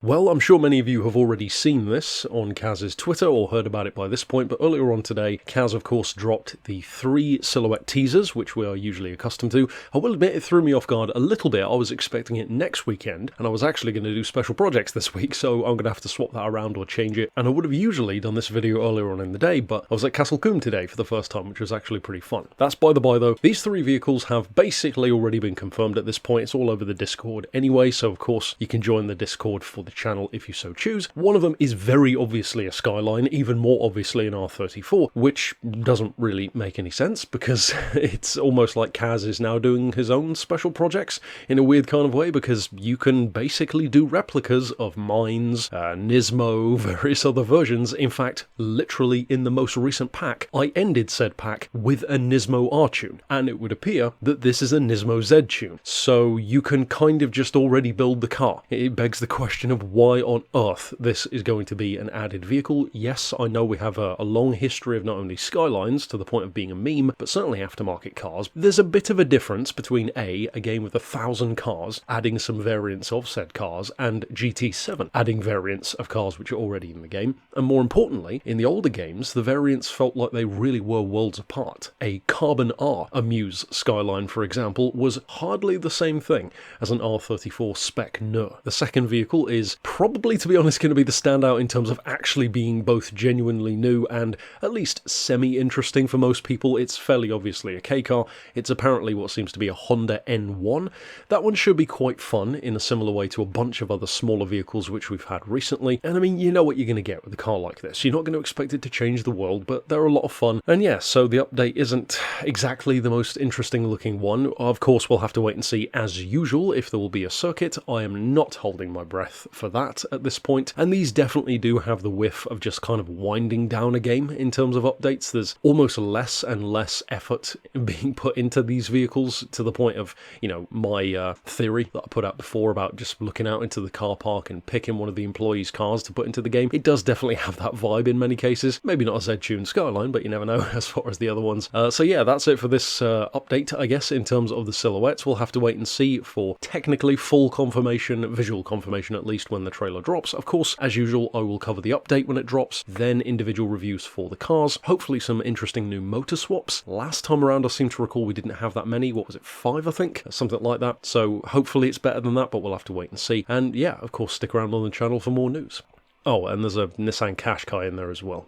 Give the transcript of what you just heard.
Well, I'm sure many of you have already seen this on Kaz's Twitter or heard about it by this point, but earlier on today, Kaz of course dropped the 3 silhouette teasers, which we are usually accustomed to. I will admit it threw me off guard a little bit. I was expecting it next weekend, and I was actually going to do special projects this week, so I'm going to have to swap that around or change it. And I would have usually done this video earlier on in the day, but I was at Castle Combe today for the first time, which was actually pretty fun. That's by the by though. These 3 vehicles have basically already been confirmed at this point. It's all over the Discord anyway, so of course you can join the Discord for the channel if you so choose. One of them is very obviously a Skyline, even more obviously an R34, which doesn't really make any sense because it's almost like Kaz is now doing his own special projects in a weird kind of way, because you can basically do replicas of mines, NISMO, various other versions. In fact, literally in the most recent pack, I ended said pack with a NISMO R tune, and it would appear that this is a NISMO Z tune, so you can kind of just already build the car. It begs the question of why on earth this is going to be an added vehicle. Yes, I know we have a long history of not only Skylines to the point of being a meme, but certainly aftermarket cars. There's a bit of a difference between a game with 1,000 cars adding some variants of said cars, and GT7 adding variants of cars which are already in the game. And more importantly, in the older games, the variants felt like they really were worlds apart. A Carbon R Amuse Skyline, for example, was hardly the same thing as an R34 Spec Neu. The second vehicle is probably, to be honest, going to be the standout in terms of actually being both genuinely new and at least semi-interesting for most people. It's fairly obviously a K car. It's apparently what seems to be a Honda N1. That one should be quite fun in a similar way to a bunch of other smaller vehicles which we've had recently. And I mean, you know what you're going to get with a car like this. You're not going to expect it to change the world, but they're a lot of fun. And yeah, so the update isn't exactly the most interesting looking one. Of course, we'll have to wait and see as usual if there will be a circuit. I am not holding my breath for that at this point. And these definitely do have the whiff of just kind of winding down a game in terms of updates. There's almost less and less effort being put into these vehicles, to the point of, you know, my theory that I put out before about just looking out into the car park and picking one of the employees' cars to put into the game. It does definitely have that vibe in many cases. Maybe not a Z-Tune Skyline, but you never know as far as the other ones. So yeah, that's it for this update, I guess, in terms of the silhouettes. We'll have to wait and see for technically full confirmation, visual confirmation at least, when the trailer drops. Of course, as usual, I will cover the update when it drops, then individual reviews for the cars, hopefully some interesting new motor swaps. Last time around, I seem to recall we didn't have that many. What was it, 5, I think? Something like that. So hopefully it's better than that, but we'll have to wait and see. And yeah, of course, stick around on the channel for more news. Oh, and there's a Nissan Qashqai in there as well.